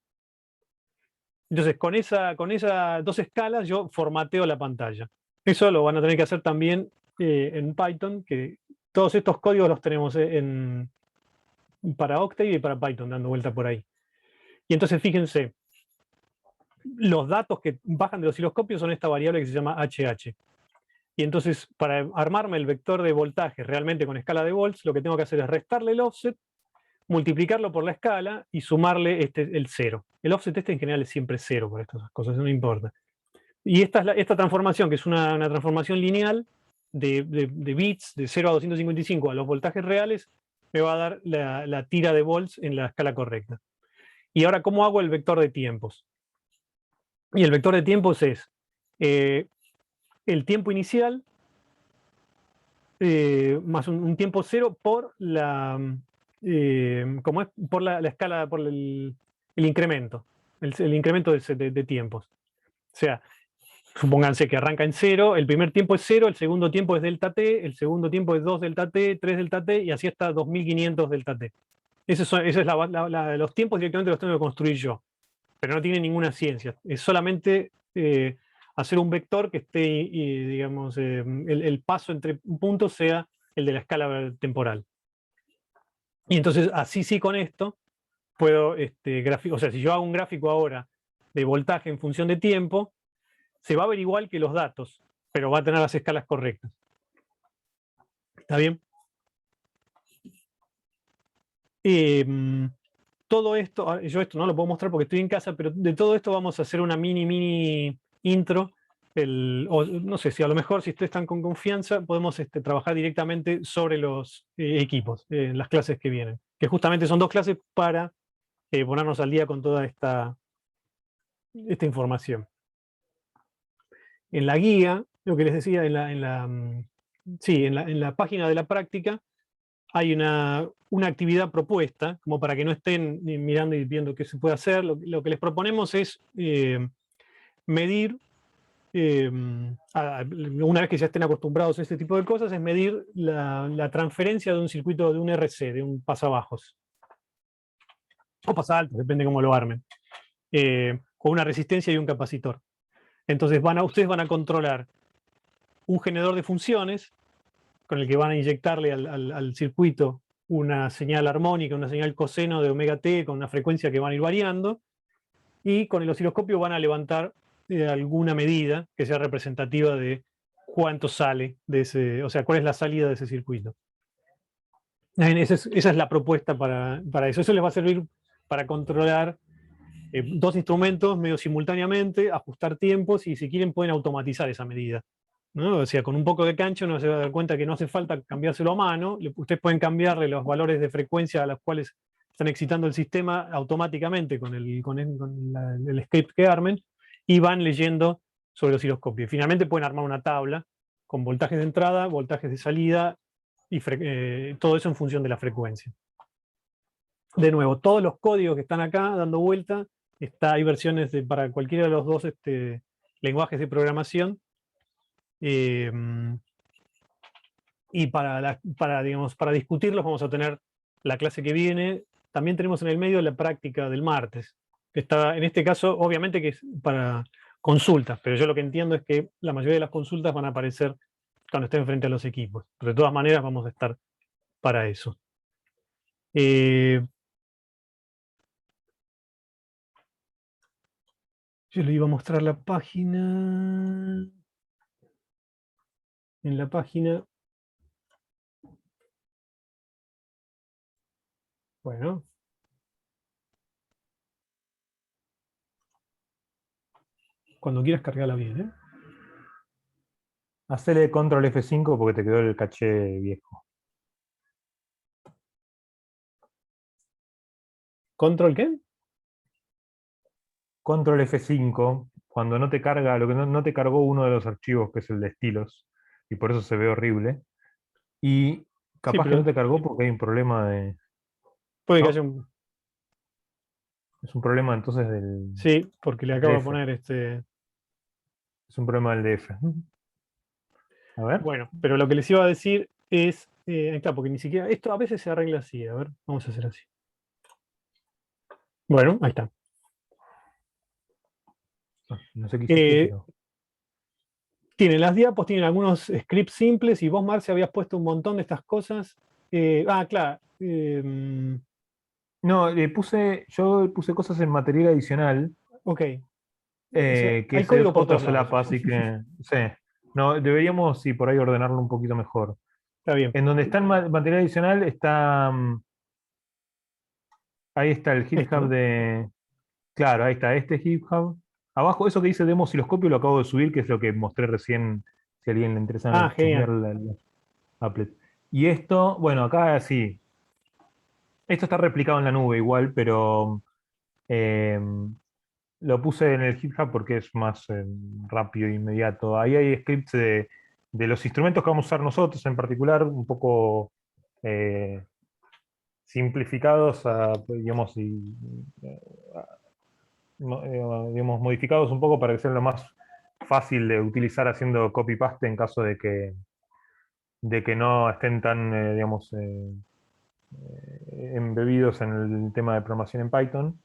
Entonces, con esas dos escalas yo formateo la pantalla. Eso lo van a tener que hacer también en Python, que todos estos códigos los tenemos para Octave y para Python, dando vuelta por ahí. Y entonces, fíjense, los datos que bajan del osciloscopio son esta variable que se llama HH. Y entonces, para armarme el vector de voltaje realmente con escala de volts, lo que tengo que hacer es restarle el offset, multiplicarlo por la escala y sumarle el 0. El offset en general es siempre 0 por estas cosas, no importa. Y esta transformación, que es una transformación lineal de bits de 0 a 255 a los voltajes reales, me va a dar la tira de volts en la escala correcta. Y ahora, ¿cómo hago el vector de tiempos? Y el vector de tiempos es el tiempo inicial más un tiempo cero por como es por la escala, por el incremento, el incremento de tiempos. O sea, supónganse que arranca en 0, el primer tiempo es 0, el segundo tiempo es delta t, el segundo tiempo es 2 delta t, 3 delta t, y así hasta 2500 delta t. Esos son los tiempos directamente los tengo que construir yo, pero no tiene ninguna ciencia. Es solamente hacer un vector que esté, digamos, el paso entre puntos sea el de la escala temporal. Y entonces, así sí, con esto, puedo o sea, si yo hago un gráfico ahora de voltaje en función de tiempo, se va a ver igual que los datos, pero va a tener las escalas correctas. ¿Está bien? Todo esto, yo esto no lo puedo mostrar porque estoy en casa, pero de todo esto vamos a hacer una mini intro. O no sé, si a lo mejor, si ustedes están con confianza, podemos trabajar directamente sobre los equipos en las clases que vienen, que justamente son 2 clases para ponernos al día con toda esta información. En la guía lo que les decía, sí, en la página de la práctica hay una actividad propuesta, como para que no estén mirando y viendo qué se puede hacer. Lo que les proponemos es medir, una vez que ya estén acostumbrados a este tipo de cosas, es medir la transferencia de un circuito, de un RC, de un pasabajos, o pasaltos, depende cómo lo armen, con una resistencia y un capacitor. Entonces ustedes van a controlar un generador de funciones con el que van a inyectarle al circuito una señal armónica, una señal coseno de omega t con una frecuencia que van a ir variando, y con el osciloscopio van a levantar alguna medida que sea representativa de cuánto sale de ese, o sea, cuál es la salida de ese circuito. Esa es la propuesta para eso. Eso les va a servir para controlar dos instrumentos medio simultáneamente, ajustar tiempos y si quieren pueden automatizar esa medida, ¿no? O sea, con un poco de cancha uno se va a dar cuenta que no hace falta cambiárselo a mano. Ustedes pueden cambiarle los valores de frecuencia a los cuales están excitando el sistema automáticamente con el script que armen y van leyendo sobre el osciloscopio. Y finalmente pueden armar una tabla con voltajes de entrada, voltajes de salida y todo eso en función de la frecuencia. De nuevo, todos los códigos que están acá dando vuelta, hay versiones para cualquiera de los dos lenguajes de programación. Y para discutirlos vamos a tener la clase que viene. También tenemos en el medio la práctica del martes. Que está, en este caso, obviamente que es para consultas, pero yo lo que entiendo es que la mayoría de las consultas van a aparecer cuando estén frente a los equipos. Pero de todas maneras vamos a estar para eso. Yo le iba a mostrar la página. En la página. Bueno. Cuando quieras cargarla bien, ¿eh? Hacele control F5 porque te quedó el caché viejo. ¿Control qué? Control F5, cuando no te carga, lo que no te cargó uno de los archivos, que es el de estilos, y por eso se ve horrible. Y Sí, capaz que no pero te cargó porque hay un problema de. puede que ¿No? haya un. Es un problema entonces del Sí, porque le acabo de DF. poner Es un problema del DF. A ver. Bueno, pero lo que les iba a decir es. Ahí está, porque ni siquiera. Esto a veces se arregla así. A ver, vamos a hacer así. Bueno, ahí está. No sé qué hiciste, Eh, pero. Tienen las diapos, tienen algunos scripts simples y vos, Marce, habías puesto un montón de estas cosas. Claro. No, yo puse cosas en material adicional, Ok. que Hay ese es código por otra todos lados. solapa, así que. Sí. No, deberíamos, sí, por ahí ordenarlo un poquito mejor. Está bien. En donde está el material adicional está. Ahí está el Esto, GitHub ¿no? de. Claro, ahí está, este GitHub. Abajo, eso que dice demo osciloscopio lo acabo de subir, que es lo que mostré recién, si a alguien le interesa chusmear Genial. la applet. Y esto, bueno, acá sí. Esto está replicado en la nube igual, pero eh, lo puse en el GitHub porque es más rápido e inmediato. Ahí hay scripts de los instrumentos que vamos a usar nosotros en particular, un poco simplificados, digamos, digamos, modificados un poco para que sea lo más fácil de utilizar haciendo copy-paste en caso de que no estén tan, digamos, embebidos en el tema de programación en Python.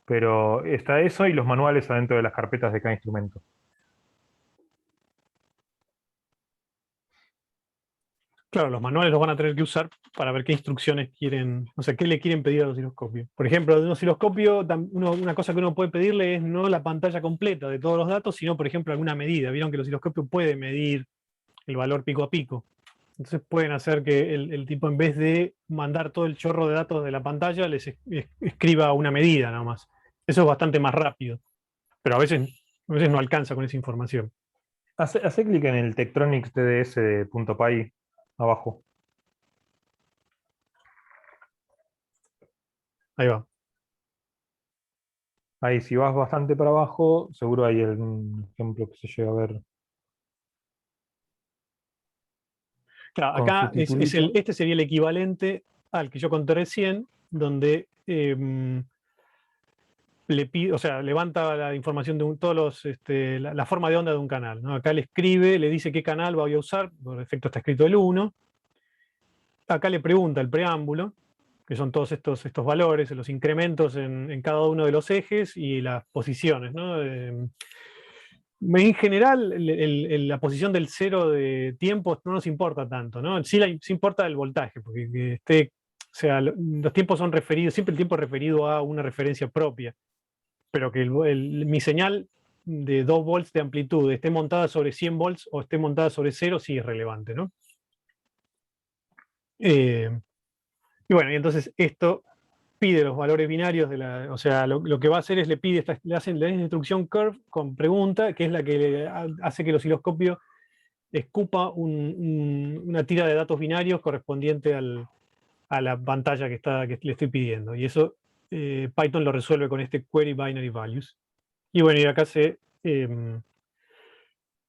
Pero está eso y los manuales adentro de las carpetas de cada instrumento. Claro, los manuales los van a tener que usar para ver qué instrucciones quieren, o sea, qué le quieren pedir al osciloscopio. Por ejemplo, de un osciloscopio, una cosa que uno puede pedirle es no la pantalla completa de todos los datos, sino, por ejemplo, alguna medida. Vieron que el osciloscopio puede medir el valor pico a pico. Entonces pueden hacer que el tipo, en vez de mandar todo el chorro de datos de la pantalla, escriba una medida nada más. Eso es bastante más rápido, pero a veces no alcanza con esa información. Hace clic en el Tektronix TDS.py abajo. Ahí va. Ahí, si vas bastante para abajo, seguro hay un ejemplo que se llega a ver. Claro, con su acá titulito. este sería el equivalente al que yo conté recién, donde le pide, o sea, levanta la información de todos la forma de onda de un canal, ¿no? Acá le escribe, le dice qué canal voy a usar, por defecto está escrito el 1. Acá le pregunta el preámbulo, que son todos estos valores, los incrementos en cada uno de los ejes y las posiciones, ¿no? En general, la posición del cero de tiempo no nos importa tanto, ¿no? Sí, sí importa el voltaje, porque o sea, los tiempos son referidos, siempre el tiempo es referido a una referencia propia, pero que mi señal de 2 volts de amplitud esté montada sobre 100 volts o esté montada sobre cero, sí es relevante, ¿no? Y bueno, y entonces esto pide los valores binarios o sea, lo que va a hacer es le hacen la instrucción curve con pregunta, que es la que hace que el osciloscopio escupa una tira de datos binarios correspondiente a la pantalla que le estoy pidiendo. Y eso Python lo resuelve con este query binary values. Y bueno, y acá se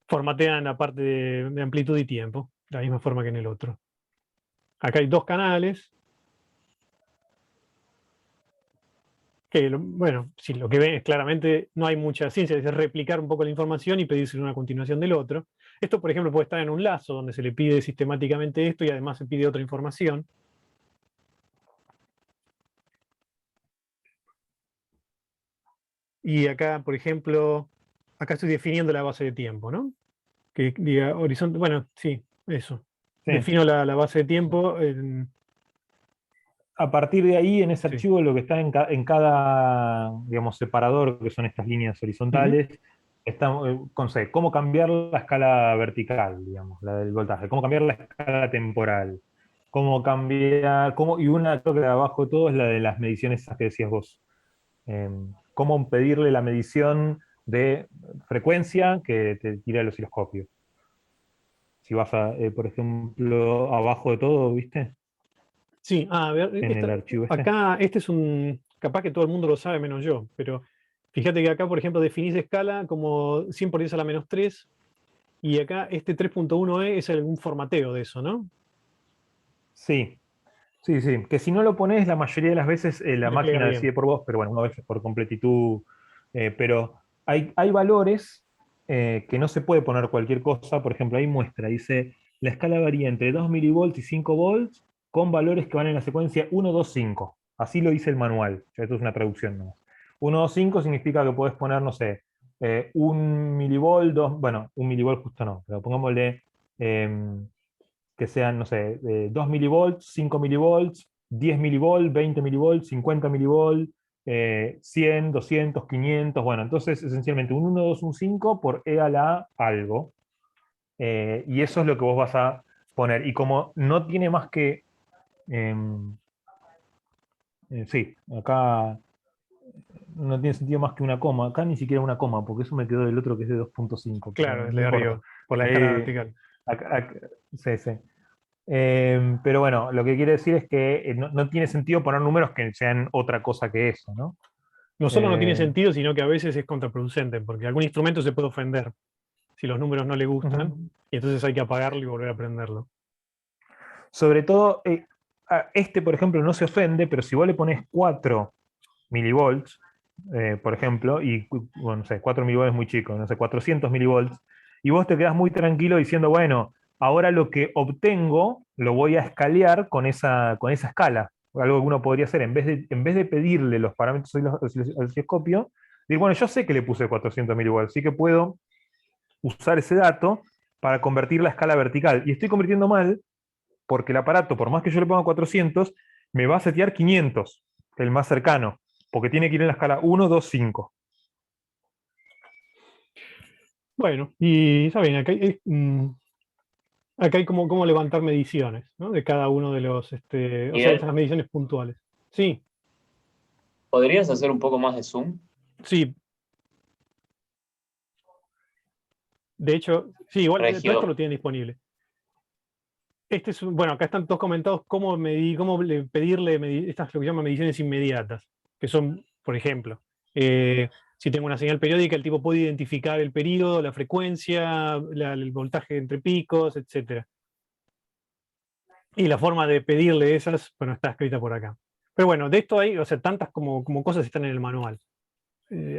formatean la parte de amplitud y tiempo, de la misma forma que en el otro. Acá hay 2 canales. Que, bueno, sí, lo que ven es claramente no hay mucha ciencia, es replicar un poco la información y pedirse una continuación del otro. Esto, por ejemplo, puede estar en un lazo donde se le pide sistemáticamente esto y además se pide otra información. Y acá, por ejemplo, acá estoy definiendo la base de tiempo, ¿no? Que diga horizonte, bueno, sí, eso. Sí. Defino la base de tiempo. A partir de ahí, en ese Sí. archivo, lo que está en cada, digamos, separador, que son estas líneas horizontales, está con C, cómo cambiar la escala vertical, digamos, la del voltaje, cómo cambiar la escala temporal, cómo cambiar, y una, creo que de abajo de todo es la de las mediciones esas que decías vos. Cómo pedirle la medición de frecuencia que te tira el osciloscopio. Si vas a, por ejemplo, abajo de todo, ¿viste? Sí, a ver, En el archivo este. acá este es capaz que todo el mundo lo sabe menos yo, pero fíjate que acá, por ejemplo, definís escala como 100 por 10 a la menos 3, y acá este 3.1e es algún formateo de eso, ¿no? Sí, sí, sí. Que si no lo pones, la mayoría de las veces la Le pega máquina bien. decide por vos, pero bueno, una vez por completitud. Pero hay valores que no se puede poner cualquier cosa. Por ejemplo, ahí muestra, dice, la escala varía entre 2 milivolts y 5 volts con valores que van en la secuencia 1, 2, 5. Así lo dice el manual. Esto es una traducción nomás. 1, 2, 5 significa que podés poner, no sé, 1 milivolt, bueno, 1 milivolt justo no, pero pongámosle que sean, no sé, 2 milivolts, 5 milivolts, 10 milivolts, 20 milivolts, 50 milivolts, 100, 200, 500, bueno, entonces esencialmente un 1, 2, un 5 por E a la algo, y eso es lo que vos vas a poner. Y como no tiene más que, sí, acá no tiene sentido más que una coma, acá ni siquiera una coma, porque eso me quedó del otro que es de 2.5, Claro, pero es no de importa. arriba, por la escala Eh, vertical. sí, sí. Pero bueno, lo que quiere decir es que no tiene sentido poner números que sean otra cosa que eso, ¿no? No solo no tiene Eh, sentido, sino que a veces es contraproducente, porque algún instrumento se puede ofender si los números no le gustan, ujú. y entonces hay que apagarlo y volver a prenderlo. Sobre todo, este, por ejemplo, no se ofende, pero si vos le pones 4 milivolts, por ejemplo, y bueno, no sé, 4 milivolts es muy chico, no sé, 400 milivolts, y vos te quedás muy tranquilo diciendo, bueno, ahora lo que obtengo lo voy a escalear con esa escala. Algo que uno podría hacer, en vez de pedirle los parámetros al osciloscopio, decir, bueno, yo sé que le puse 400 milivolts, así que puedo usar ese dato para convertir la escala vertical. Y estoy convirtiendo mal porque el aparato, por más que yo le ponga 400, me va a setear 500, el más cercano, porque tiene que ir en la escala 1, 2, 5. Bueno, y saben, acá hay como levantar mediciones, ¿no? De cada uno de los, o sea, Miguel, esas mediciones puntuales. Sí, ¿podrías hacer un poco más de zoom? sí, de hecho, sí, igual todo esto lo Regio, tienen disponible. Bueno, acá están todos comentados cómo pedirle estas lo que llaman mediciones inmediatas, que son, por ejemplo, si tengo una señal periódica, el tipo puede identificar el periodo, la frecuencia, el voltaje entre picos, etc. Y la forma de pedirle esas, bueno, está escrita por acá. Pero bueno, de esto hay, o sea, tantas como cosas están en el manual.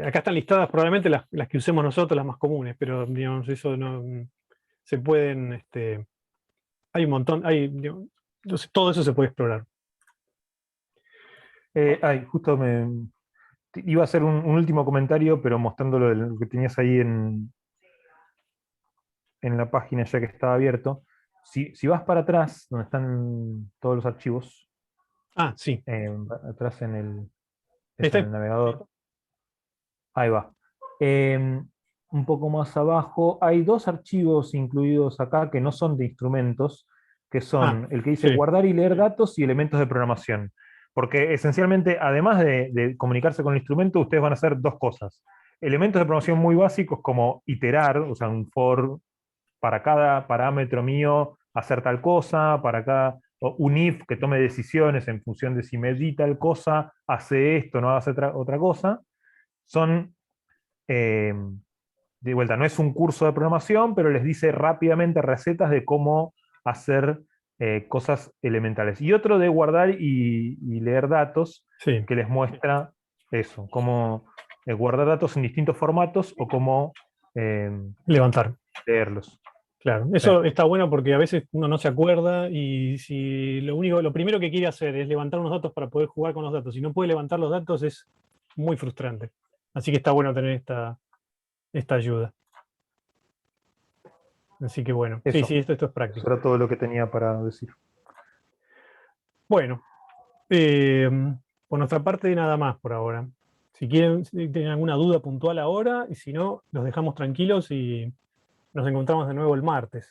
Acá están listadas probablemente las que usemos nosotros, las más comunes, pero digamos, eso no se pueden, hay un montón, digamos, entonces, todo eso se puede explorar. Justo iba a hacer un último comentario, pero mostrándolo de lo que tenías ahí en la página ya que estaba abierto. Si vas para atrás, donde están todos los archivos, Ah, sí. atrás en el Este, navegador, ahí va. Un poco más abajo hay dos archivos incluidos acá que no son de instrumentos, que son el que dice sí. guardar y leer datos y elementos de programación. Porque esencialmente, además de comunicarse con el instrumento, ustedes van a hacer dos cosas. Elementos de programación muy básicos como iterar, o sea, un for para cada parámetro mío hacer tal cosa, para cada o un if que tome decisiones en función de si me di tal cosa, hace esto, no hace otra cosa. Son, eh, de vuelta, no es un curso de programación, pero les dice rápidamente recetas de cómo hacer cosas elementales. Y otro de guardar y leer datos, Sí, que les muestra eso, cómo guardar datos en distintos formatos o cómo levantar. leerlos. Claro, Sí. eso está bueno porque a veces uno no se acuerda y si lo primero que quiere hacer es levantar unos datos para poder jugar con los datos y no puede levantar los datos es muy frustrante. Así que está bueno tener esta ayuda. Así que bueno, Eso. sí, esto es Eso práctico. era todo lo que tenía para decir. Bueno, por nuestra parte nada más por ahora. Si quieren, si tienen alguna duda puntual ahora, y si no, los dejamos tranquilos y nos encontramos de nuevo el martes.